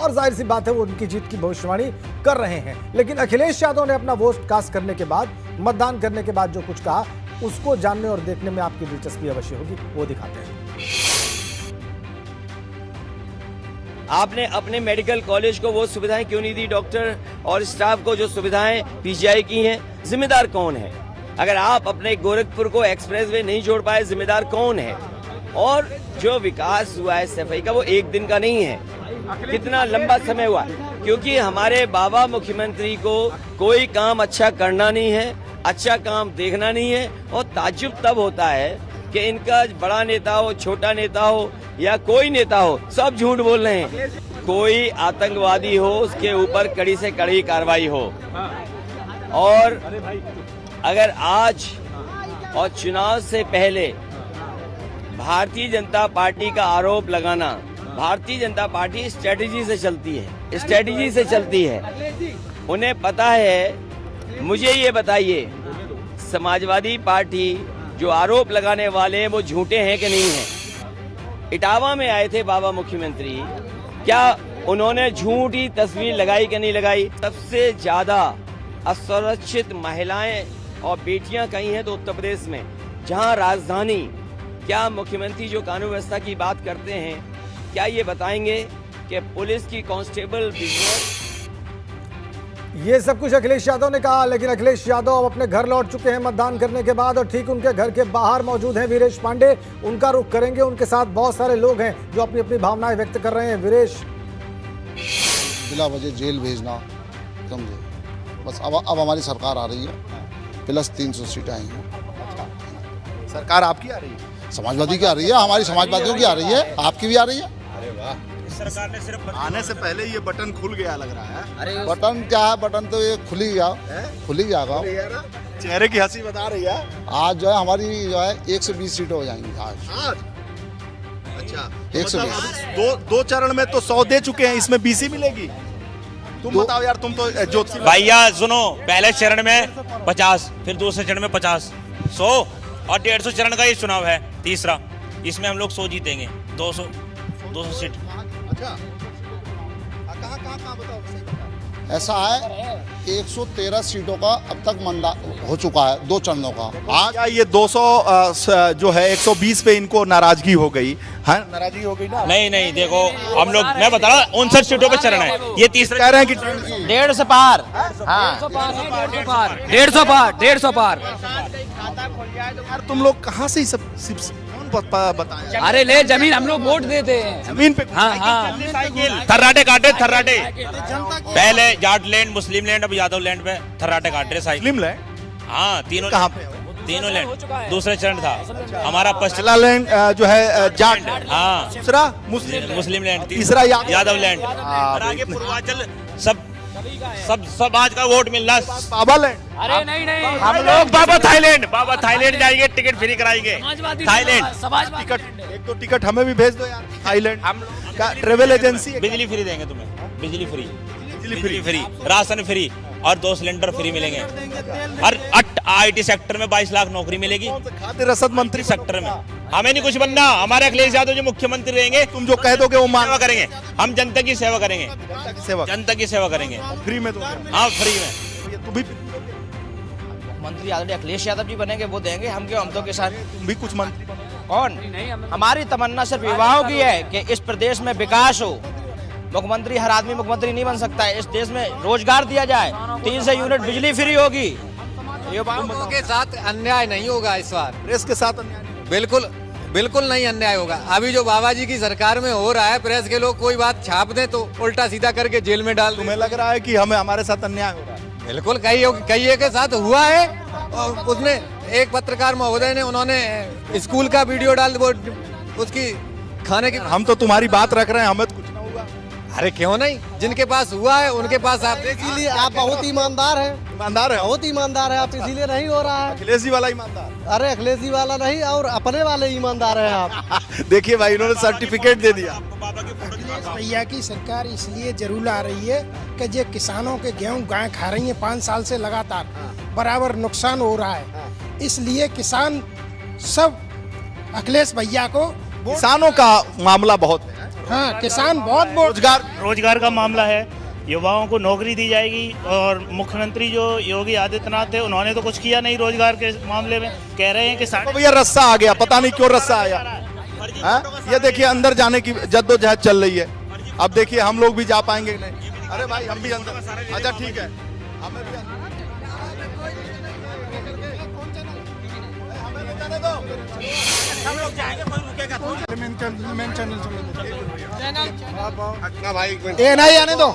और जाहिर सी बात है वो उनकी जीत की भविष्यवाणी कर रहे हैं। लेकिन अखिलेश यादव ने अपना वोट कास्ट करने के बाद, मतदान करने के बाद जो कुछ कहा, उसको जानने और देखने में आपकी दिलचस्पी अवश्य होगी। वो दिखाते हैं। आपने अपने मेडिकल कॉलेज को वो सुविधाएं क्यों नहीं दी? डॉक्टर और स्टाफ को जो सुविधाएं पीजीआई की हैं, जिम्मेदार कौन है? अगर आप अपने गोरखपुर को एक्सप्रेसवे नहीं जोड़ पाए, जिम्मेदार कौन है? और जो विकास हुआ है सफाई का, वो एक दिन का नहीं है, कितना लंबा समय हुआ। क्योंकि हमारे बाबा मुख्यमंत्री को कोई काम अच्छा करना नहीं है, अच्छा काम देखना नहीं है। और ताज्जुब तब होता है कि इनका बड़ा नेता हो, छोटा नेता हो या कोई नेता हो, सब झूठ बोल रहे हैं। कोई आतंकवादी हो, उसके ऊपर कड़ी से कड़ी कार्रवाई हो। और अगर आज और चुनाव से पहले भारतीय जनता पार्टी का आरोप लगाना, भारतीय जनता पार्टी स्ट्रेटजी से चलती है, स्ट्रेटजी से चलती है। उन्हें पता है। मुझे ये बताइए, समाजवादी पार्टी जो आरोप लगाने वाले हैं वो झूठे हैं कि नहीं हैं? इटावा में आए थे बाबा मुख्यमंत्री, क्या उन्होंने झूठी तस्वीर लगाई कि नहीं लगाई? सबसे ज्यादा असुरक्षित महिलाएं और बेटियां कहीं हैं तो उत्तर प्रदेश में, जहां राजधानी। क्या मुख्यमंत्री जो कानून व्यवस्था की बात करते हैं, क्या ये बताएंगे कि पुलिस की कांस्टेबल बिजनेस? ये सब कुछ अखिलेश यादव ने कहा। लेकिन अखिलेश यादव अब अपने घर लौट चुके हैं मतदान करने के बाद, और ठीक उनके घर के बाहर मौजूद हैं वीरेश पांडे। उनका रुख करेंगे। उनके साथ बहुत सारे लोग हैं जो अपनी अपनी भावनाएं व्यक्त कर रहे हैं। वीरेश, बिला वजह जेल भेजना, समझे? बस अब हमारी सरकार आ रही है, प्लस 300 सीटें आई हैं। सरकार आपकी आ रही है? समाजवादी की आ रही है, हमारी समाजवादियों की आ रही है, आपकी भी आ रही है। अरे वाह, सरकार ने सिर्फ आने से पहले ये बटन खुल गया लग रहा है। अरे बटन क्या है? बटन तो ये खुल ही गया, चेहरे की हंसी बता रही है। आज जो है हमारी जो है 120 सीटें हो जाएंगी आज। अच्छा, 120। दो चरण में तो 100 दे चुके हैं, इसमें 20 मिलेगी। तुम बताओ यार, तुम तो ज्योति भैया सुनो, पहले चरण में 50, फिर दूसरे चरण में 50, 100 और 150 चरण का ये चुनाव है तीसरा। इसमें हम लोग 100 जीतेंगे, 200 सीट। अच्छा, कहाँ बताओ? ऐसा है 113 सीटों का अब तक मंदान हो चुका है, 2 चरणों का। आज क्या ये 200 जो है 120 पे इनको नाराजगी हो गई? हाँ, नाराजगी हो गई ना? नहीं देखो, हम लोग, मैं बता रहा हूँ 59 सीटों पे चरण है, ये तीसरा कह रहे हैं कि 150 पार। हाँ, 150 पार। यार तुम लोग कहाँ से सब बताया? अरे ले, जमीन हम लोग वोट देते हैं जमीन पे। हाँ। थर्राटे काटे, थर्राटे। पहले जाट लैंड, मुस्लिम लैंड, अब यादव लैंड पे थर्राटे काट रहे साइकिल। मुस्लिम लैंड? हाँ, तीनों कहाँ पे? तीनों लैंड। दूसरा चरण था हमारा पहला लैंड जो है जाट, हाँ, दूसरा मुस्लिम लैंड, तीसरा यादव लैंड। और आगे पूर्वांचल सब आज का वोट मिल रहा है बाबा लैंड। अरे नहीं, हम लोग बाबा थाईलैंड जाएंगे, टिकट फ्री कराएंगे। थाईलैंड एक दो टिकट हमें भी भेज दो यार। थाईलैंड का ट्रेवल एजेंसी। बिजली फ्री देंगे तुम्हें, बिजली फ्री, राशन फ्री और 2 सिलेंडर फ्री मिलेंगे। और IT सेक्टर में 22 लाख नौकरी मिलेगी। खाद्य रसद मंत्री सेक्टर में हमें नहीं कुछ बनना, हमारे अखिलेश यादव जो मुख्यमंत्री रहेंगे, तुम जो कह दोगे वो सेवा करेंगे। हम जनता की सेवा करेंगे, जनता की सेवा करेंगे फ्री में। हाँ, फ्री में। तुम भी मंत्री यादव, अखिलेश यादव जी बनेंगे, वो देंगे। हम क्यों, हम तो किसान। तुम भी कुछ मंत्री कौन? हमारी तमन्ना सिर्फ युवाओं की है कि इस प्रदेश में विकास हो। मुख्यमंत्री, हर आदमी मुख्यमंत्री नहीं बन सकता है। इस देश में रोजगार दिया जाए, 300 यूनिट बिजली फ्री होगी। युवाओं के साथ अन्याय नहीं होगा इस बार। प्रेस के साथ अन्याय? बिल्कुल नहीं अन्याय होगा। अभी जो बाबा जी की सरकार में हो रहा है, प्रेस के लोग कोई बात छाप दें तो उल्टा सीधा करके जेल में डाल। तुम्हें लग रहा है कि हमारे साथ अन्याय हो रहा है? बिल्कुल, कई के साथ हुआ है। और उसने एक पत्रकार महोदय ने, उन्होंने स्कूल का वीडियो डाल, वो उसकी खाने की। हम तो तुम्हारी बात रख रहे हैं, हमें तो कुछ ना होगा। अरे क्यों नहीं, जिनके पास हुआ है उनके पास आप। इसीलिए आप बहुत ईमानदार हैं। ईमानदार है, बहुत ईमानदार है आप, इसीलिए नहीं हो रहा है। अखिलेश जी वाला ईमानदार? अरे अखिलेश जी वाला नहीं, और अपने वाले ईमानदार हैं आप। देखिए भाई, इन्होंने सर्टिफिकेट दे दिया। अखिलेश भैया की सरकार इसलिए जरूर आ रही है कि जो किसानों के गेहूं गाय खा रही है 5 साल से लगातार, बराबर नुकसान हो रहा है। इसलिए किसान सब अखिलेश भैया को। किसानों का मामला बहुत है। हाँ, किसान बहुत रोजगार का मामला है, युवाओं को नौकरी दी जाएगी। और मुख्यमंत्री जो योगी आदित्यनाथ थे उन्होंने तो कुछ किया नहीं रोजगार के मामले में। कह रहे हैं कि तो भैया रस्सा आ गया, पता नहीं क्यों रस्सा आया। ये देखिए अंदर जाने की जद्दोजहद चल रही है। अब देखिए हम लोग भी जा पाएंगे नहीं। अरे भाई हम भी अंदर, अच्छा ठीक है, हमें भी नहीं आने दो।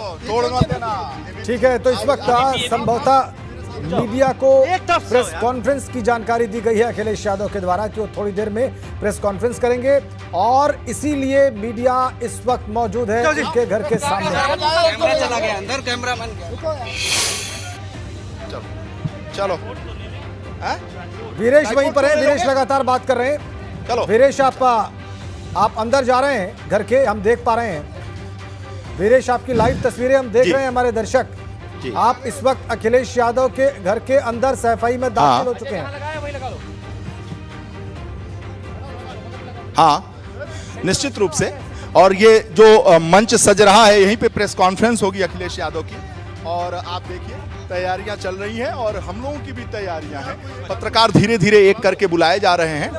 ठीक है, तो इस वक्त संभवतः मीडिया को प्रेस कॉन्फ्रेंस की जानकारी दी गई है अखिलेश यादव के द्वारा कि वो थोड़ी देर में प्रेस कॉन्फ्रेंस करेंगे और इसीलिए मीडिया इस वक्त मौजूद है उनके घर के सामने। चला गया अंदर, कैमरा बन चलो चलो। वीरेश वहीं पर है, वीरेश लगातार बात कर रहे हैं। चलो वीरेश, आप अंदर जा रहे हैं घर के, हम देख पा रहे हैं। वीरेश, आपकी लाइव तस्वीरें हम देख रहे हैं, हमारे दर्शक। आप इस वक्त अखिलेश यादव के घर के अंदर सैफई में दाखिल हो चुके हैं। हाँ, निश्चित रूप से। और ये जो मंच सज रहा है, यहीं पे प्रेस कॉन्फ्रेंस होगी अखिलेश यादव की। और आप देखिए तैयारियां चल रही हैं और हम लोगों की भी तैयारियां हैं। पत्रकार धीरे धीरे एक करके बुलाए जा रहे हैं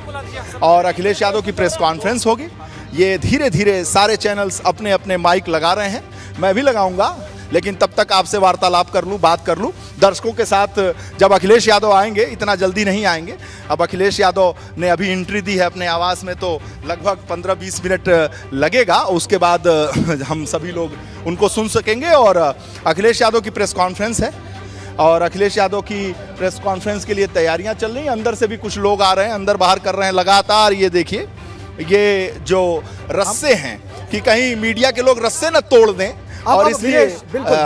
और अखिलेश यादव की प्रेस कॉन्फ्रेंस होगी। ये धीरे धीरे सारे चैनल्स अपने अपने माइक लगा रहे हैं, मैं भी लगाऊंगा, लेकिन तब तक आपसे वार्तालाप कर लूं, बात कर लूं दर्शकों के साथ। जब अखिलेश यादव आएंगे, इतना जल्दी नहीं आएंगे। अब अखिलेश यादव ने अभी एंट्री दी है अपने आवास में, तो लगभग 15-20 मिनट लगेगा। उसके बाद हम सभी लोग उनको सुन सकेंगे। और अखिलेश यादव की प्रेस कॉन्फ्रेंस है और अखिलेश यादव की प्रेस कॉन्फ्रेंस के लिए तैयारियां चल रही हैं। अंदर से भी कुछ लोग आ रहे हैं, अंदर बाहर कर रहे हैं लगातार। ये देखिए, ये जो रस्से हैं कि कहीं मीडिया के लोग रस्से न तोड़ दें, और इसलिए बिल्कुल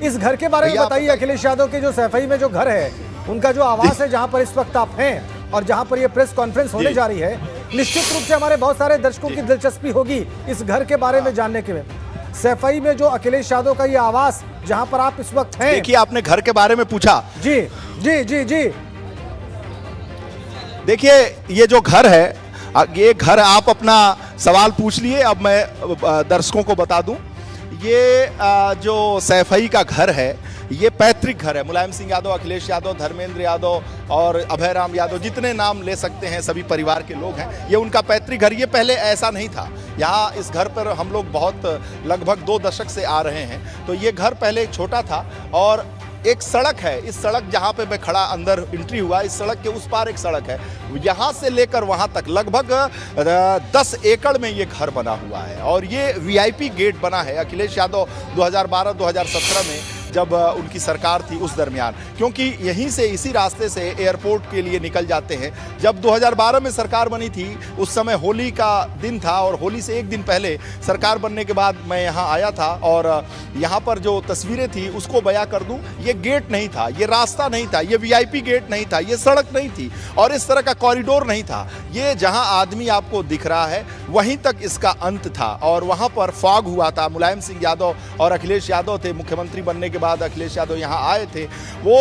इस घर के बारे में बताइए। अखिलेश यादव के जो सैफई में जो घर है, उनका जो आवास है, जहां पर इस वक्त आप हैं और जहां पर ये प्रेस कॉन्फ्रेंस होने जा रही है, निश्चित रूप से हमारे बहुत सारे दर्शकों की दिलचस्पी होगी इस घर के बारे में जानने के। सैफई में जो अखिलेश यादव का ये आवास, जहां पर आप इस वक्त हैं। देखिए, आपने घर के बारे में पूछा। जी जी जी जी, देखिए ये जो घर है, ये घर आप अपना सवाल पूछ लिए। अब मैं दर्शकों को बता दूं, ये जो सैफई का घर है, ये पैतृक घर है। मुलायम सिंह यादव, अखिलेश यादव, धर्मेंद्र यादव और अभय राम यादव, जितने नाम ले सकते हैं, सभी परिवार के लोग हैं। ये उनका पैतृक घर। ये पहले ऐसा नहीं था। यहाँ इस घर पर हम लोग बहुत लगभग 2 दशक से आ रहे हैं। तो ये घर पहले छोटा था और एक सड़क है, इस सड़क जहाँ पे मैं खड़ा अंदर एंट्री हुआ, इस सड़क के उस पार एक सड़क है, यहाँ से लेकर वहाँ तक लगभग 10 एकड़ में ये घर बना हुआ है। और ये वीआईपी गेट बना है। अखिलेश यादव 2012-2017 में जब उनकी सरकार थी उस दरमियान, क्योंकि यहीं से, इसी रास्ते से एयरपोर्ट के लिए निकल जाते हैं। जब 2012 में सरकार बनी थी, उस समय होली का दिन था और होली से एक दिन पहले सरकार बनने के बाद मैं यहाँ आया था और यहाँ पर जो तस्वीरें थी उसको बयां कर दूं। ये गेट नहीं था, ये रास्ता नहीं था, ये वीआईपी गेट नहीं था, ये सड़क नहीं थी और इस तरह का कॉरिडोर नहीं था। ये जहाँ आदमी आपको दिख रहा है वहीं तक इसका अंत था और वहाँ पर फॉग हुआ था। मुलायम सिंह यादव और अखिलेश यादव थे, मुख्यमंत्री बनने के बाद अखिलेश यादव यहाँ आए थे। वो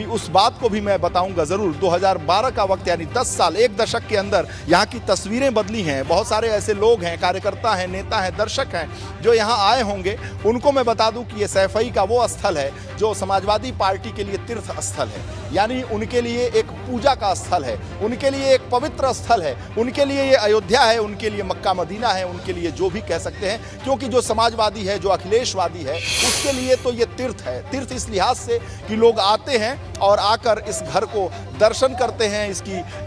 उस बात को भी मैं बताऊंगा जरूर। 2012 का वक्त, यानी 10 साल, 1 दशक के अंदर यहाँ की तस्वीरें बदली हैं। बहुत सारे ऐसे लोग हैं, कार्यकर्ता हैं, नेता हैं, दर्शक हैं जो यहाँ आए होंगे। उनको मैं बता दूं कि ये सैफई का वो स्थल है जो समाजवादी पार्टी के लिए तीर्थ स्थल है, यानी उनके लिए एक पूजा का स्थल है, उनके लिए एक पवित्र स्थल है, उनके लिए ये अयोध्या है, उनके लिए मक्का मदीना है, उनके लिए जो भी कह सकते हैं। क्योंकि जो समाजवादी है, जो अखिलेशवादी है, उसके लिए तो ये तीर्थ है। तीर्थ इस लिहाज से कि लोग आते हैं और आकर इस घर को दर्शन करते हैं,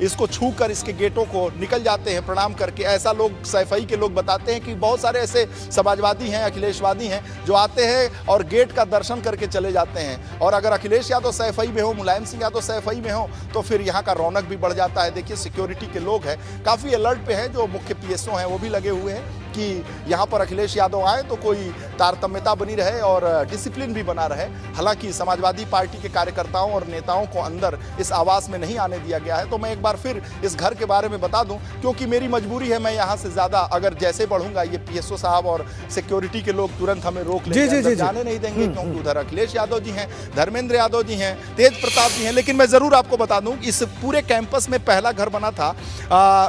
इसको छूकर इसके गेटों को निकल जाते हैं प्रणाम करके। ऐसा लोग, सैफई के लोग बताते हैं कि बहुत सारे ऐसे समाजवादी हैं, अखिलेशवादी हैं जो आते हैं और गेट का दर्शन करके चले जाते हैं। और अगर अखिलेश यादव सैफई में हो, मुलायम सिंह यादव सैफई में हो, तो फिर यहाँ का रौनक भी बढ़ जाता है। देखिए, सिक्योरिटी के लोग हैं, काफ़ी अलर्ट पे हैं, जो मुख्य पीएसओ हैं वो भी लगे हुए हैं कि यहाँ पर अखिलेश यादव आए तो कोई तारतम्यता बनी रहे और डिसिप्लिन भी बना रहे। हालांकि समाजवादी पार्टी के कार्यकर्ताओं और नेताओं को अंदर इस आवास में नहीं आने दिया गया है। तो मैं एक बार फिर इस घर के बारे में बता दूं, क्योंकि मेरी मजबूरी है, मैं यहाँ से ज़्यादा अगर जैसे बढ़ूंगा, ये पीएसओ साहब और सिक्योरिटी के लोग तुरंत हमें रोक लेंगे, जाने नहीं देंगे, क्योंकि उधर अखिलेश यादव जी हैं, धर्मेंद्र यादव जी हैं, तेज प्रताप जी हैं। लेकिन मैं ज़रूर आपको बता दूँ, इस पूरे कैंपस में पहला घर बना था,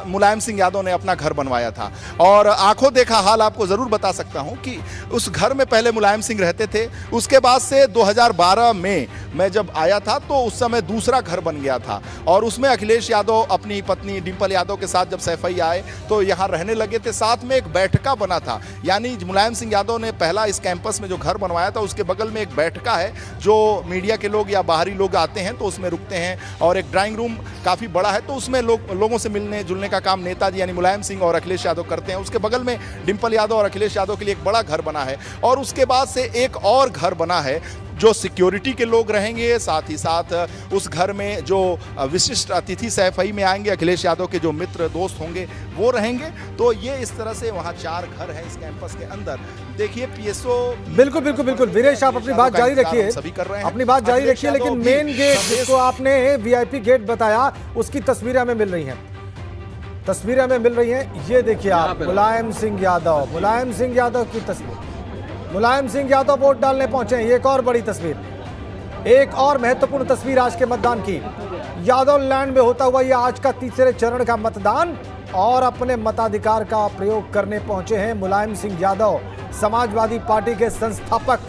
मुलायम सिंह यादव ने अपना घर बनवाया था और आंखों देखा हाल आपको जरूर बता सकता हूं कि उस घर में पहले मुलायम सिंह रहते थे, उसके बाद से 2012 में मैं जब आया था तो उस समय दूसरा घर बन गया था और उसमें अखिलेश यादव अपनी पत्नी डिंपल यादव के साथ जब सैफई आए तो यहाँ रहने लगे थे। साथ में एक बैठका बना था, यानी मुलायम सिंह यादव ने पहला इस कैंपस में जो घर बनवाया था उसके बगल में एक बैठका है जो मीडिया के लोग या बाहरी लोग आते हैं तो उसमें रुकते हैं, और एक ड्राइंग रूम काफ़ी बड़ा है तो उसमें लोगों से मिलने जुलने का काम नेताजी यानी मुलायम सिंह और अखिलेश यादव करते हैं। उसके बगल में डिंपल यादव और अखिलेश यादव के लिए एक बड़ा घर बना है और उसके बाद से एक और घर बना है जो सिक्योरिटी के लोग रहेंगे, साथ ही साथ उस घर में जो विशिष्ट अतिथि सैफई में आएंगे, अखिलेश यादव के जो मित्र दोस्त होंगे वो रहेंगे। तो ये इस तरह से वहाँ 4 घर हैं इस कैंपस के अंदर। देखिए पीएसओ बिल्कुल बिल्कुल बिल्कुल वीरेश, आप अपनी बात जारी रखिए, सभी कर रहे हैं अपनी बात जारी रखिए, लेकिन मेन गेट जिसको आपने वीआईपी गेट बताया उसकी तस्वीरें हमें मिल रही हैं, तस्वीरें हमें मिल रही हैं। ये देखिए आप मुलायम सिंह यादव की तस्वीर, मुलायम सिंह यादव वोट डालने पहुंचे हैं। ये एक और बड़ी तस्वीर, एक और महत्वपूर्ण तस्वीर आज के मतदान की। यादव लैंड में होता हुआ ये आज का तीसरे चरण का मतदान और अपने मताधिकार का प्रयोग करने पहुंचे हैं मुलायम सिंह यादव, समाजवादी पार्टी के संस्थापक,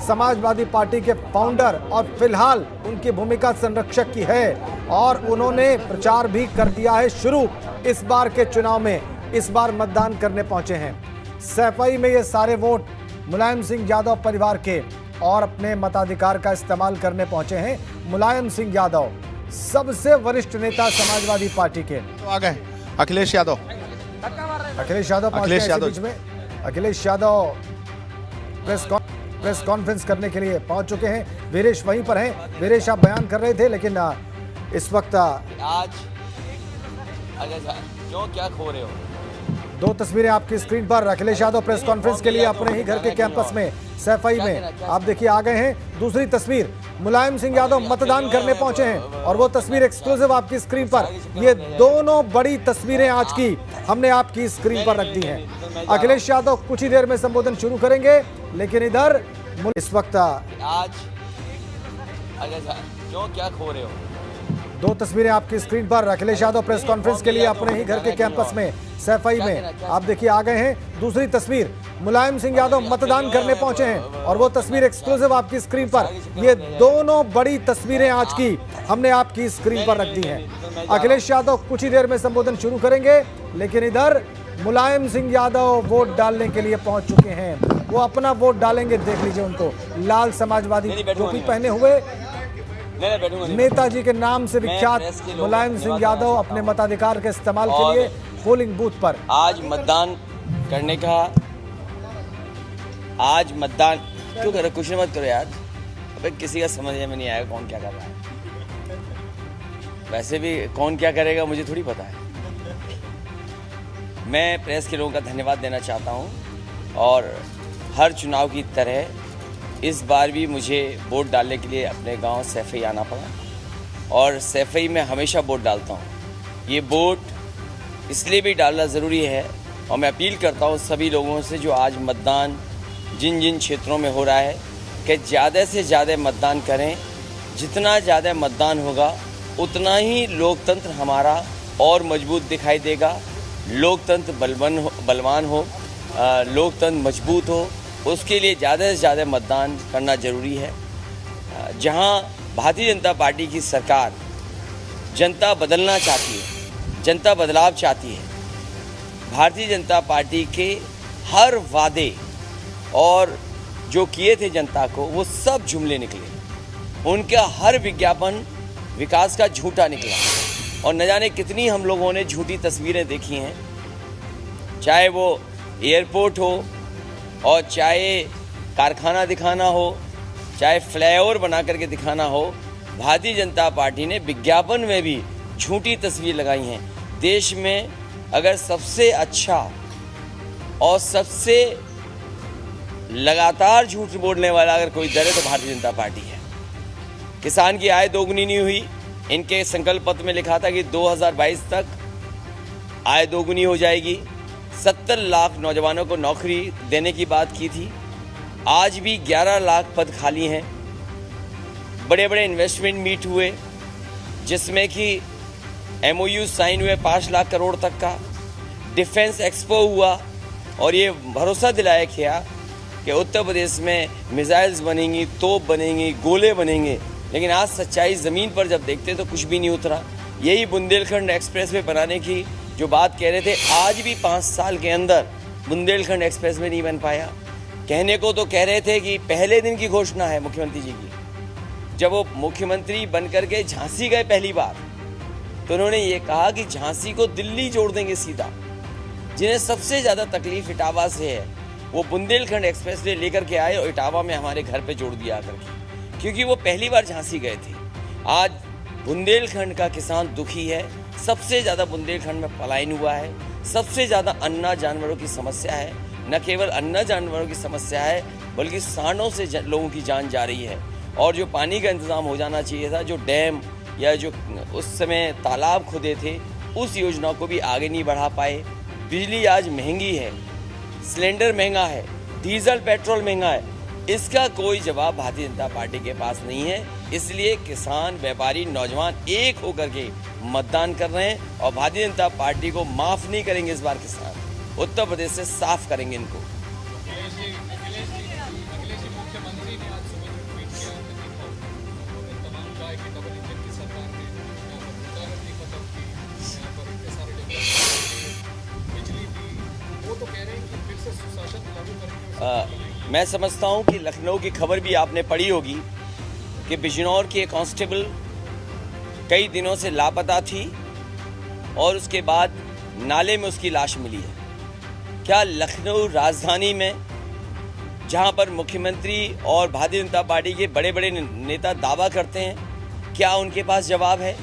समाजवादी पार्टी के फाउंडर, और फिलहाल उनकी भूमिका संरक्षक की है और उन्होंने प्रचार भी कर दिया है शुरू। इस बार के चुनाव में इस बार मतदान करने पहुंचे हैं। सैफई में ये सारे वोट मुलायम सिंह यादव परिवार के और अपने मताधिकार का इस्तेमाल करने पहुंचे हैं मुलायम सिंह यादव, सबसे वरिष्ठ नेता समाजवादी पार्टी के। तो आ गए अखिलेश यादव बीच में अखिलेश यादव प्रेस कॉन्फ्रेंस करने के लिए पहुंच चुके हैं। वीरेश वहीं पर हैं। वीरेश, आप बयान कर रहे थे लेकिन इस वक्त आज क्यों क्या खो रहे हो? 2 तस्वीरें आपकी स्क्रीन पर। अखिलेश यादव प्रेस कॉन्फ्रेंस के लिए अपने ही घर के कैंपस में सैफई में आप देखिए आ गए हैं। दूसरी तस्वीर मुलायम सिंह यादव मतदान करने पहुंचे हैं और वो तस्वीर एक्सक्लूसिव आपकी स्क्रीन पर। ये दोनों बड़ी तस्वीरें आज की हमने आपकी स्क्रीन पर रख दी हैं। अखिलेश यादव कुछ ही देर में संबोधन शुरू करेंगे, लेकिन इधर इस वक्त आज क्यों क्या खो रहे हो? 2 तस्वीरें आपकी स्क्रीन पर। अखिलेश यादव प्रेस कॉन्फ्रेंस के लिए अपने ही घर के कैंपस में सैफई में आप देखिए आ गए हैं। दूसरी तस्वीर मुलायम सिंह यादव मतदान करने पहुंचे हैं और वो तस्वीर एक्सक्लूसिव आपकी स्क्रीन पर। ये दोनों बड़ी तस्वीरें आज की हमने आपकी स्क्रीन पर रख दी हैं। अखिलेश यादव कुछ ही देर में संबोधन शुरू करेंगे, लेकिन इधर मुलायम सिंह यादव वोट डालने के लिए पहुंच चुके हैं। वो अपना वोट डालेंगे, देख लीजिए उनको, लाल समाजवादी टोपी पहने हुए नेताजी के नाम से विख्यात मुलायम सिंह यादव अपने मताधिकार के इस्तेमाल के लिए पोलिंग बूथ पर आज मतदान करने का। आज मतदान क्यों कर रहे? क्वेश्चन मत करो यार, अबे किसी का समझ में नहीं आएगा कौन क्या कर रहा है। वैसे भी कौन क्या करेगा मुझे थोड़ी पता है। मैं प्रेस के लोगों का धन्यवाद देना चाहता हूं और हर चुनाव की तरह इस बार भी मुझे वोट डालने के लिए अपने गांव सैफई आना पड़ा और सैफई में हमेशा वोट डालता हूं। ये वोट इसलिए भी डालना ज़रूरी है और मैं अपील करता हूं सभी लोगों से जो आज मतदान जिन जिन क्षेत्रों में हो रहा है कि ज़्यादा से ज़्यादा मतदान करें। जितना ज़्यादा मतदान होगा उतना ही लोकतंत्र हमारा और मजबूत दिखाई देगा, लोकतंत्र बलवान हो, लोकतंत्र मजबूत हो। उसके लिए ज़्यादा से ज़्यादा मतदान करना ज़रूरी है। जहां भारतीय जनता पार्टी की सरकार जनता बदलना चाहती है, जनता बदलाव चाहती है, भारतीय जनता पार्टी के हर वादे और जो किए थे जनता को वो सब जुमले निकले। उनका हर विज्ञापन विकास का झूठा निकला और न जाने कितनी हम लोगों ने झूठी तस्वीरें देखी हैं, चाहे वो एयरपोर्ट हो और चाहे कारखाना दिखाना हो, चाहे फ्लाईओवर बना करके दिखाना हो। भारतीय जनता पार्टी ने विज्ञापन में भी झूठी तस्वीर लगाई हैं। देश में अगर सबसे अच्छा और सबसे लगातार झूठ बोलने वाला अगर कोई दल है तो भारतीय जनता पार्टी है। किसान की आय दोगुनी नहीं हुई, इनके संकल्प पत्र में लिखा था कि 2022 तक आय दोगुनी हो जाएगी। 70 लाख नौजवानों को नौकरी देने की बात की थी। आज भी 11 लाख पद खाली हैं। बड़े बड़े इन्वेस्टमेंट मीट हुए जिसमें कि MOU साइन हुए 5 लाख करोड़ तक का। डिफेंस एक्सपो हुआ और ये भरोसा दिलाया किया कि उत्तर प्रदेश में मिसाइल्स बनेंगी, तोप बनेंगी, गोले बनेंगे, लेकिन आज सच्चाई ज़मीन पर जब देखते तो कुछ भी नहीं उतरा। यही बुंदेलखंड एक्सप्रेसवे बनाने की जो बात कह रहे थे, आज भी 5 साल के अंदर बुंदेलखंड एक्सप्रेसवे नहीं बन पाया। कहने को तो कह रहे थे कि पहले दिन की घोषणा है मुख्यमंत्री जी की, जब वो मुख्यमंत्री बन करके झांसी गए पहली बार, तो उन्होंने ये कहा कि झांसी को दिल्ली जोड़ देंगे सीधा। जिन्हें सबसे ज़्यादा तकलीफ इटावा से है, वो बुंदेलखंड एक्सप्रेसवे लेकर के आए और इटावा में हमारे घर पे जोड़ दिया करके, क्योंकि वो पहली बार झांसी गए थे। आज बुंदेलखंड का किसान दुखी है, सबसे ज़्यादा बुंदेलखंड में पलायन हुआ है, सबसे ज़्यादा अन्ना जानवरों की समस्या है। न केवल अन्ना जानवरों की समस्या है, बल्कि सांडों से लोगों की जान जा रही है। और जो पानी का इंतज़ाम हो जाना चाहिए था, जो डैम या जो उस समय तालाब खुदे थे, उस योजना को भी आगे नहीं बढ़ा पाए। बिजली आज महंगी है, सिलेंडर महंगा है, डीजल पेट्रोल महंगा है, इसका कोई जवाब भारतीय जनता पार्टी के पास नहीं है। इसलिए किसान, व्यापारी, नौजवान एक होकर के मतदान कर रहे हैं और भारतीय जनता पार्टी को माफ़ नहीं करेंगे। इस बार किसान उत्तर प्रदेश से साफ करेंगे इनको। मैं समझता हूं कि लखनऊ की खबर भी आपने पढ़ी होगी कि बिजनौर की एक कांस्टेबल कई दिनों से लापता थी और उसके बाद नाले में उसकी लाश मिली है। क्या लखनऊ राजधानी में, जहां पर मुख्यमंत्री और भारतीय जनता पार्टी के बड़े बड़े नेता दावा करते हैं, क्या उनके पास जवाब है?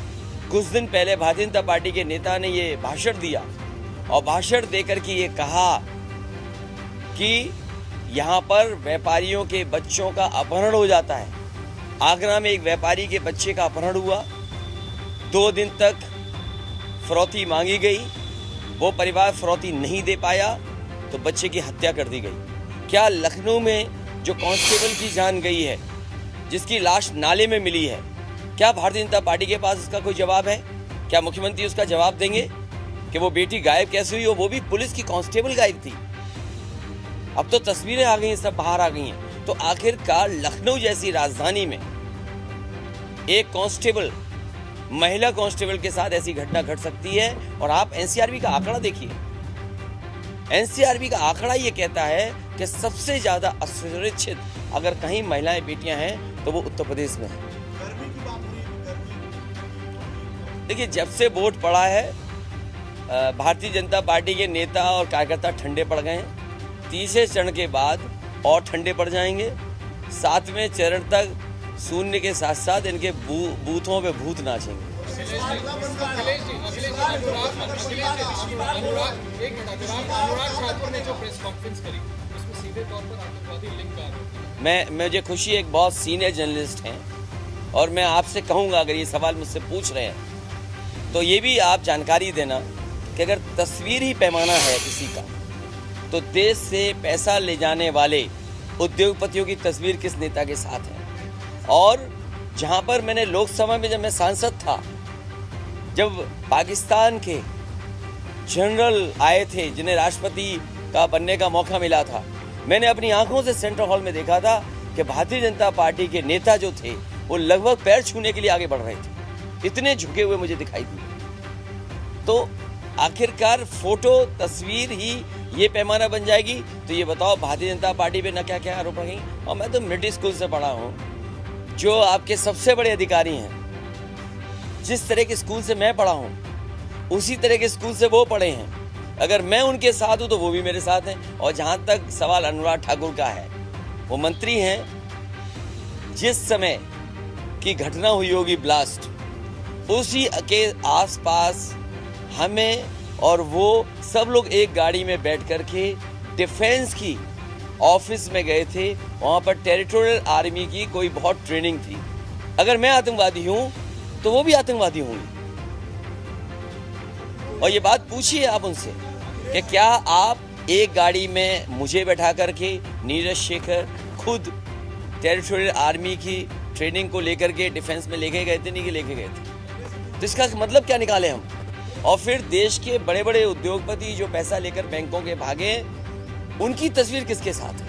कुछ दिन पहले भारतीय जनता पार्टी के नेता ने ये भाषण दिया और भाषण देकर के ये कहा कि यहाँ पर व्यापारियों के बच्चों का अपहरण हो जाता है। आगरा में एक व्यापारी के बच्चे का अपहरण हुआ, 2 दिन तक फिरौती मांगी गई, वो परिवार फिरौती नहीं दे पाया तो बच्चे की हत्या कर दी गई। क्या लखनऊ में जो कांस्टेबल की जान गई है, जिसकी लाश नाले में मिली है, क्या भारतीय जनता पार्टी के पास इसका कोई जवाब है? क्या मुख्यमंत्री उसका जवाब देंगे कि वो बेटी गायब कैसे हुई और वो भी पुलिस की कांस्टेबल गायब थी? अब तो तस्वीरें आ गई हैं, सब बाहर आ गई हैं। तो आखिरकार लखनऊ जैसी राजधानी में एक कांस्टेबल, महिला कांस्टेबल के साथ ऐसी घटना घट सकती है? और आप एनसीआरबी का आंकड़ा देखिए, एनसीआरबी का आंकड़ा ये कहता है कि सबसे ज्यादा असुरक्षित अगर कहीं महिलाएं, बेटियां हैं तो वो उत्तर प्रदेश में है। देखिए, जब से वोट पड़ा है भारतीय जनता पार्टी के नेता और कार्यकर्ता ठंडे पड़ गए हैं। तीसरे चरण के बाद और ठंडे पड़ जाएंगे। 7वें चरण तक शून्य के साथ साथ इनके बूथों पे भूत नाचेंगे। मुझे खुशी, एक बहुत सीनियर जर्नलिस्ट हैं और मैं आपसे कहूंगा, अगर ये सवाल मुझसे पूछ रहे हैं तो ये भी आप जानकारी देना कि अगर तस्वीर ही पैमाना है किसी का, तो देश से पैसा ले जाने वाले उद्योगपतियों की तस्वीर किस नेता के साथ है। और जहां पर मैंने लोकसभा में, जब मैं सांसद था, जब पाकिस्तान के जनरल आए थे जिन्हें राष्ट्रपति का बनने का मौका मिला था, मैंने अपनी आंखों से सेंट्रल हॉल में देखा था कि भारतीय जनता पार्टी के नेता जो थे वो लगभग पैर छूने के लिए आगे बढ़ रहे थे, इतने झुके हुए मुझे दिखाई दिए। तो आखिरकार फोटो, तस्वीर ही ये पैमाना बन जाएगी। तो ये बताओ भारतीय जनता पार्टी पे न क्या क्या आरोप लगेंगे। और मैं तो मिडिल स्कूल से पढ़ा हूँ, जो आपके सबसे बड़े अधिकारी हैं, जिस तरह के स्कूल से मैं पढ़ा हूँ उसी तरह के स्कूल से वो पढ़े हैं। अगर मैं उनके साथ हूँ तो वो भी मेरे साथ हैं। और जहाँ तक सवाल अनुराग ठाकुर का है, वो मंत्री हैं, जिस समय की घटना हुई होगी ब्लास्ट, उसी के आसपास हमें और वो सब लोग एक गाड़ी में बैठ करके डिफेंस की ऑफिस में गए थे। वहाँ पर टेरिटोरियल आर्मी की कोई बहुत ट्रेनिंग थी। अगर मैं आतंकवादी हूँ तो वो भी आतंकवादी होंगे। और ये बात पूछिए आप उनसे कि क्या आप एक गाड़ी में मुझे बैठा करके नीरज शेखर खुद टेरिटोरियल आर्मी की ट्रेनिंग को लेकर के डिफेंस में लेके गए थे? नहीं कि लेके गए थे। तो इसका मतलब क्या निकाले हम? और फिर देश के बड़े बड़े उद्योगपति जो पैसा लेकर बैंकों के भागे, उनकी तस्वीर किसके साथ है?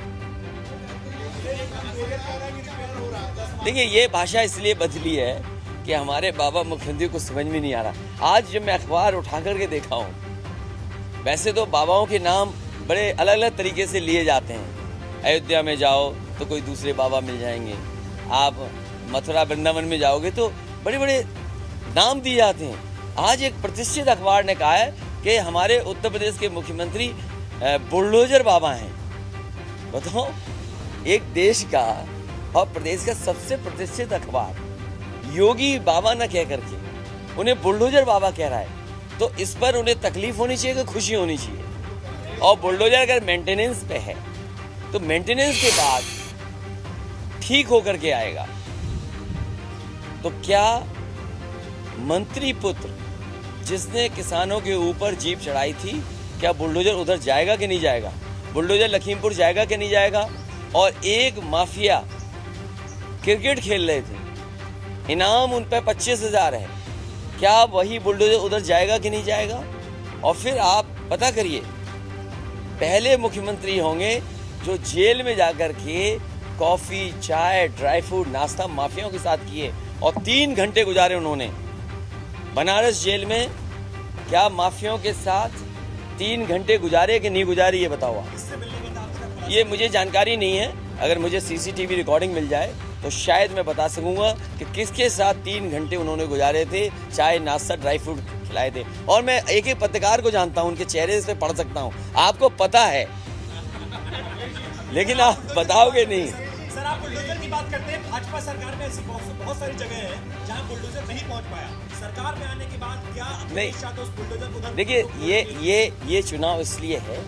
देखिए, ये भाषा इसलिए बदली है कि हमारे बाबा मुख्यमंत्री को समझ में नहीं आ रहा। आज जब मैं अखबार उठा करके देखा हूँ, वैसे तो बाबाओं के नाम बड़े अलग अलग तरीके से लिए जाते हैं। अयोध्या में जाओ तो कोई दूसरे बाबा मिल जाएंगे, आप मथुरा वृंदावन में जाओगे तो बड़े बड़े नाम दिए जाते हैं। आज एक प्रतिष्ठित अखबार ने कहा है कि हमारे उत्तर प्रदेश के मुख्यमंत्री बुलडोजर बाबा हैं। बताओ, एक देश का और प्रदेश का सबसे प्रतिष्ठित अखबार योगी बाबा न कह करके उन्हें बुलडोजर बाबा कह रहा है, तो इस पर उन्हें तकलीफ होनी चाहिए कि खुशी होनी चाहिए? और बुलडोजर अगर मेंटेनेंस पे है तो मेंटेनेंस के बाद ठीक होकर के आएगा, तो क्या मंत्री पुत्र जिसने किसानों के ऊपर जीप चढ़ाई थी, क्या बुलडोजर उधर जाएगा कि नहीं जाएगा? बुलडोजर लखीमपुर जाएगा कि नहीं जाएगा? और एक माफिया क्रिकेट खेल रहे थे, इनाम उन पर 25,000 है, क्या वही बुलडोजर उधर जाएगा कि नहीं जाएगा? और फिर आप पता करिए, पहले मुख्यमंत्री होंगे जो जेल में जाकर के कॉफी, चाय, ड्राई फ्रूट, नाश्ता माफियाओं के साथ किए और 3 घंटे गुजारे उन्होंने बनारस जेल में। क्या माफियाओं के साथ 3 घंटे गुजारे कि नहीं गुजारे, ये बताओ आप। ये मुझे जानकारी नहीं है, अगर मुझे सीसीटीवी रिकॉर्डिंग मिल जाए तो शायद मैं बता सकूंगा कि किसके साथ 3 घंटे उन्होंने गुजारे थे, चाय, नाश्ता, ड्राई फ्रूट खिलाए थे। और मैं एक एक पत्रकार को जानता हूं, उनके चेहरे से पढ़ सकता हूं, आपको पता है लेकिन आप बताओगे नहीं। सर, आप बुलडोजर की बात करते हैं, भाजपा सरकार में ऐसी बहुत सारी जगह है जहां बुलडोजर नहीं पहुंच पाया। सरकार में आने के बाद क्या नहीं, उस बुलडोजर को देखिए, ये चुनाव इसलिए है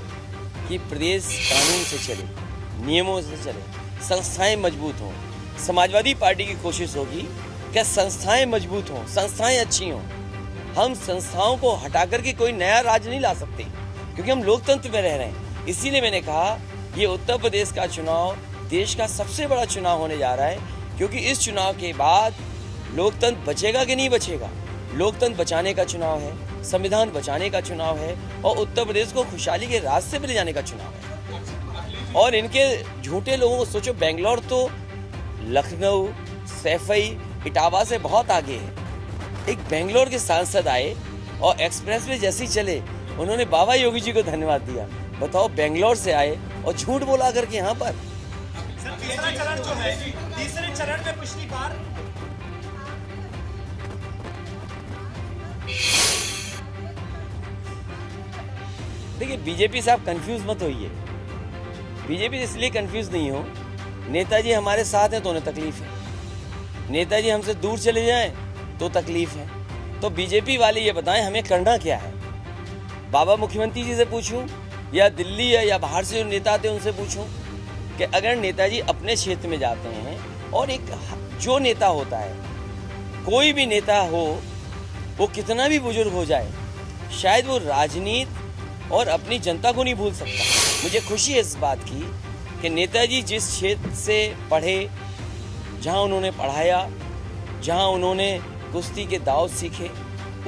कि प्रदेश कानून से चले, नियमों से चले, संस्थाएं मजबूत हों। समाजवादी पार्टी की कोशिश होगी कि संस्थाएं मजबूत हों, संस्थाएं अच्छी हों। हम संस्थाओं को हटा करके कोई नया राज नहीं ला सकते, क्योंकि हम लोकतंत्र में रह रहे हैं। इसीलिए मैंने कहा ये उत्तर प्रदेश का चुनाव देश का सबसे बड़ा चुनाव होने जा रहा है, क्योंकि इस चुनाव के बाद लोकतंत्र बचेगा कि नहीं बचेगा। लोकतंत्र बचाने का चुनाव है, संविधान बचाने का चुनाव है और उत्तर प्रदेश को खुशहाली के रास्ते पर ले जाने का चुनाव है। और इनके झूठे लोगों को सोचो, बेंगलोर तो लखनऊ, सैफई, इटावा से बहुत आगे है। एक बेंगलोर के सांसद आए और एक्सप्रेस वे जैसे ही चले, उन्होंने बाबा योगी जी को धन्यवाद दिया। बताओ, बेंगलोर से आए और झूठ बोला करके यहाँ पर। तीसरा चरण जो है, तीसरे चरण में पिछली बार देखिए, बीजेपी से आप कंफ्यूज मत होइए। बीजेपी से इसलिए कंफ्यूज नहीं हो, नेताजी हमारे साथ हैं तो उन्हें तकलीफ है, नेताजी हमसे दूर चले जाएं तो तकलीफ है। तो बीजेपी वाले ये बताएं हमें करना क्या है। बाबा मुख्यमंत्री जी से पूछूं या दिल्ली या बाहर से जो नेता थे उनसे पूछूं कि अगर नेताजी अपने क्षेत्र में जाते हैं, और एक जो नेता होता है, कोई भी नेता हो, वो कितना भी बुजुर्ग हो जाए, शायद वो राजनीति और अपनी जनता को नहीं भूल सकता। मुझे खुशी है इस बात की कि नेताजी जिस क्षेत्र से पढ़े, जहां उन्होंने पढ़ाया, जहां उन्होंने कुश्ती के दाव सीखे,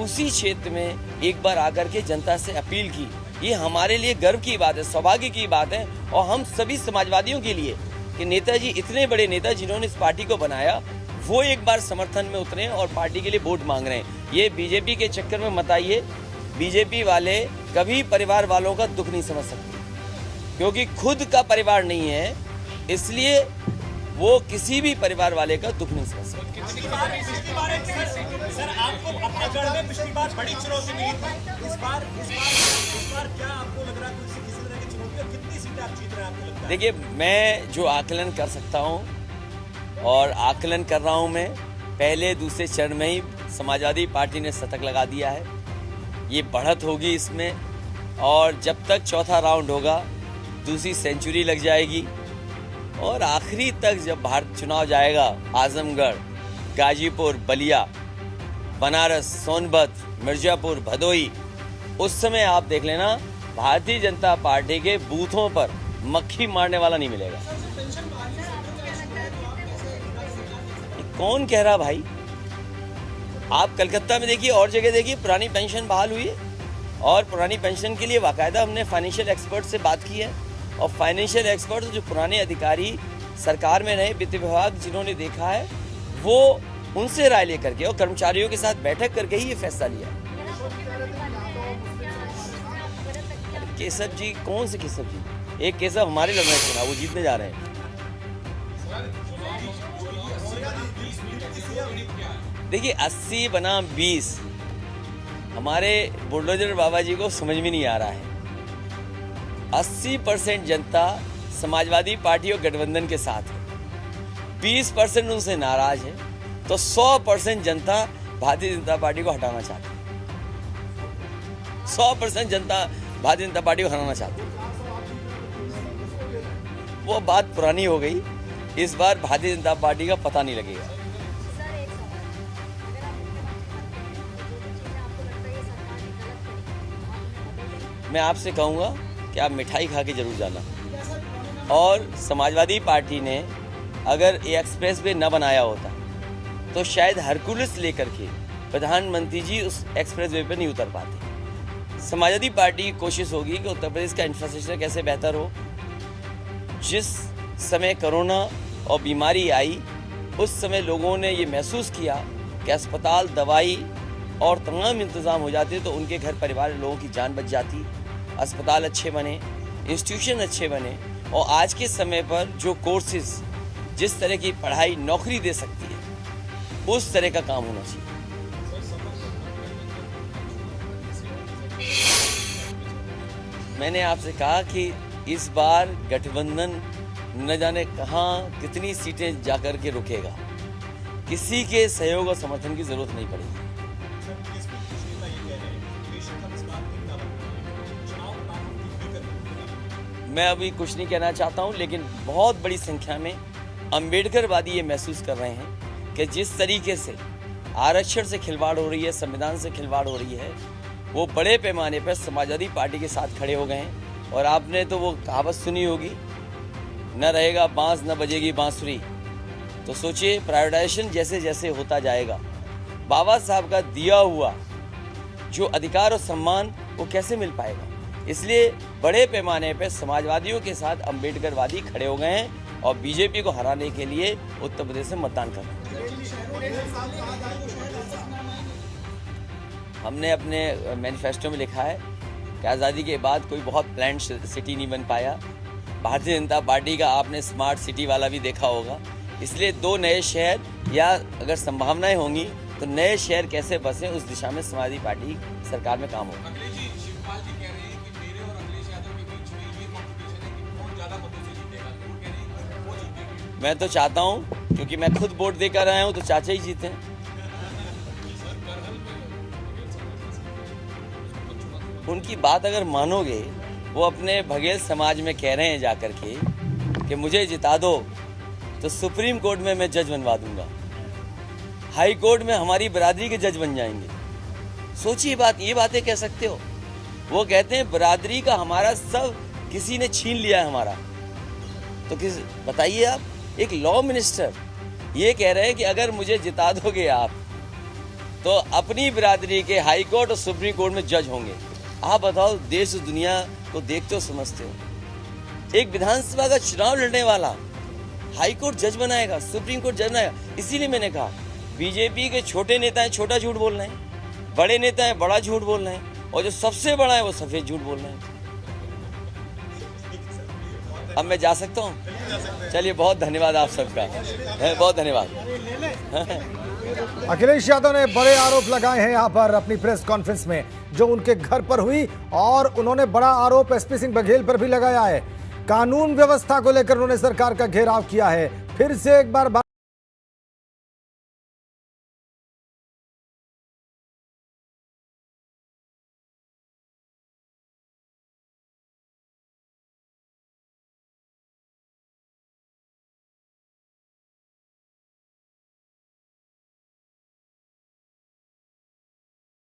उसी क्षेत्र में एक बार आकर के जनता से अपील की। ये हमारे लिए गर्व की बात है, सौभाग्य की बात है, और हम सभी समाजवादियों के लिए कि नेताजी इतने बड़े नेता जिन्होंने इस पार्टी को बनाया, वो एक बार समर्थन में उतरे और पार्टी के लिए वोट मांग रहे हैं। ये बीजेपी के चक्कर में मत आइए। बीजेपी वाले कभी परिवार वालों का दुख नहीं समझ सकते, क्योंकि खुद का परिवार नहीं है, इसलिए वो किसी भी परिवार वाले का दुख नहीं समझ सकते। पिछली बार सर, आपको अपने गढ़ में पिछली बार बड़ी चुनौती मिली थी। इस बार क्या आपको लग रहा है किसी तरह की चुनौती, और कितनी सीटें आप जीत रहे हैं आपको लगता है? देखिए, मैं जो आकलन कर सकता हूं और आकलन कर रहा हूं, मैं पहले दूसरे चरण में ही समाजवादी पार्टी ने शतक लगा दिया है। ये बढ़त होगी इसमें, और जब तक चौथा राउंड होगा दूसरी सेंचुरी लग जाएगी, और आखिरी तक जब भारत चुनाव जाएगा, आजमगढ़, गाजीपुर, बलिया, बनारस, सोनभद्र, मिर्जापुर, भदोही, उस समय आप देख लेना, भारतीय जनता पार्टी के बूथों पर मक्खी मारने वाला नहीं मिलेगा। कौन कह रहा भाई? आप कलकत्ता में देखिए और जगह देखिए, पुरानी पेंशन बहाल हुई है, और पुरानी पेंशन के लिए बाकायदा हमने फाइनेंशियल एक्सपर्ट से बात की है, और फाइनेंशियल एक्सपर्ट्स, जो पुराने अधिकारी सरकार में रहे, वित्त विभाग जिन्होंने देखा है, वो उनसे राय लेकर के और कर्मचारियों के साथ बैठक करके ही ये फैसला लिया। केशव जी, कौन से केशव जी? एक केशव हमारे लड़ रहे हैं चुनाव, वो जीतने जा रहे हैं। देखिए 80 बनाम 20 हमारे बुलडोजर बाबा जी को समझ में नहीं आ रहा है। 80% जनता समाजवादी पार्टी और गठबंधन के साथ है, 20% उनसे नाराज है, तो 100% जनता भारतीय जनता पार्टी को हटाना चाहती है। 100% जनता भारतीय जनता पार्टी को हटाना चाहती है। वो बात पुरानी हो गई, इस बार भारतीय जनता पार्टी का पता नहीं लगेगा। मैं आपसे कहूंगा कि आप मिठाई खा के जरूर जाना। और समाजवादी पार्टी ने अगर ये एक्सप्रेस वे न बनाया होता तो शायद हरकुलिस लेकर के प्रधानमंत्री जी उस एक्सप्रेस वे पर नहीं उतर पाते। समाजवादी पार्टी की कोशिश होगी कि उत्तर प्रदेश का इंफ्रास्ट्रक्चर कैसे बेहतर हो। जिस समय कोरोना और बीमारी आई, उस समय लोगों ने ये महसूस किया कि अस्पताल, दवाई और तमाम इंतज़ाम हो जाते तो उनके घर परिवार लोगों की जान बच जाती। अस्पताल अच्छे बने, इंस्टीट्यूशन अच्छे बने, और आज के समय पर जो कोर्सेज, जिस तरह की पढ़ाई नौकरी दे सकती है, उस तरह का काम होना चाहिए। मैंने आपसे कहा कि इस बार गठबंधन न जाने कहां कितनी सीटें जाकर के रुकेगा। किसी के सहयोग और समर्थन की जरूरत नहीं पड़ेगी। मैं अभी कुछ नहीं कहना चाहता हूं, लेकिन बहुत बड़ी संख्या में अम्बेडकरवादी ये महसूस कर रहे हैं कि जिस तरीके से आरक्षण से खिलवाड़ हो रही है, संविधान से खिलवाड़ हो रही है, वो बड़े पैमाने पर समाजवादी पार्टी के साथ खड़े हो गए हैं। और आपने तो वो कहावत सुनी होगी, न रहेगा बांस न बजेगी बांसुरी। तो सोचिए, प्राइवेटाइजेशन जैसे जैसे होता जाएगा, बाबा साहब का दिया हुआ जो अधिकार और सम्मान वो कैसे मिल पाएगा। इसलिए बड़े पैमाने पर समाजवादियों के साथ अम्बेडकरवादी खड़े हो गए हैं और बीजेपी को हराने के लिए उत्तर प्रदेश में मतदान कर रहे हैं। हमने अपने मैनिफेस्टो में लिखा है कि आज़ादी के बाद कोई बहुत प्लान्ड सिटी नहीं बन पाया। भारतीय जनता पार्टी का आपने स्मार्ट सिटी वाला भी देखा होगा। इसलिए 2 नए शहर, या अगर संभावनाएं होंगी तो नए शहर कैसे बसें, उस दिशा में समाजवादी पार्टी सरकार में काम होगा। मैं तो चाहता हूं, क्योंकि मैं खुद वोट देकर आया हूं, तो चाचा ही जीते। उनकी बात अगर मानोगे, वो अपने बघेल समाज में कह रहे हैं जाकर के कि मुझे जिता दो तो सुप्रीम कोर्ट में मैं जज बनवा दूंगा, हाई कोर्ट में हमारी बरादरी के जज बन जाएंगे। सोचिए बात, ये बातें कह सकते हो। वो कहते हैं बरादरी का हमारा सब किसी ने छीन लिया है हमारा। तो किस, बताइए आप, एक लॉ मिनिस्टर ये कह रहे हैं कि अगर मुझे जिता दोगे आप तो अपनी बिरादरी के हाई कोर्ट और सुप्रीम कोर्ट में जज होंगे। आप बताओ, देश दुनिया को देखते हो, समझते हो। एक विधानसभा का चुनाव लड़ने वाला हाई कोर्ट जज बनाएगा, सुप्रीम कोर्ट जज बनाएगा। इसीलिए मैंने कहा, बीजेपी के छोटे नेता हैं छोटा झूठ बोल रहे हैं, बड़े नेता हैं बड़ा झूठ बोल रहे हैं, और जो सबसे बड़ा है वो सफेद झूठ बोल रहे हैं। अब मैं जा सकता हूँ? चलिए, बहुत धन्यवाद आप सबका, बहुत धन्यवाद। अखिलेश यादव ने बड़े आरोप लगाए हैं यहाँ पर अपनी प्रेस कॉन्फ्रेंस में, जो उनके घर पर हुई, और उन्होंने बड़ा आरोप एसपी सिंह बघेल पर भी लगाया है। कानून व्यवस्था को लेकर उन्होंने सरकार का घेराव किया है। फिर से एक बार